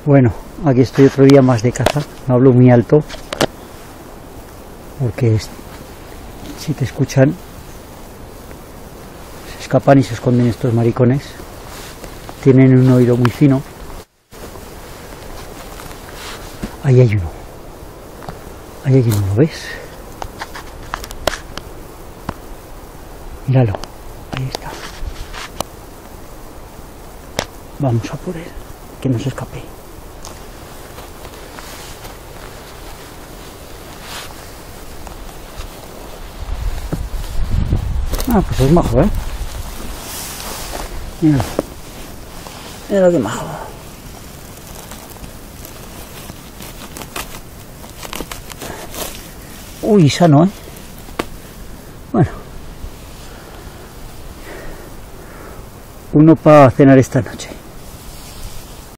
Bueno, aquí estoy otro día más de caza. No hablo muy alto porque si te escuchan se escapan y se esconden estos maricones. Tienen un oído muy fino. Ahí hay uno. Ahí hay uno, ¿lo ves? Míralo, ahí está. Vamos a por él, que no se escape. Ah, pues es majo, ¿eh? Míralo. Mira qué majo. Uy, sano, ¿eh? Bueno. Uno para cenar esta noche.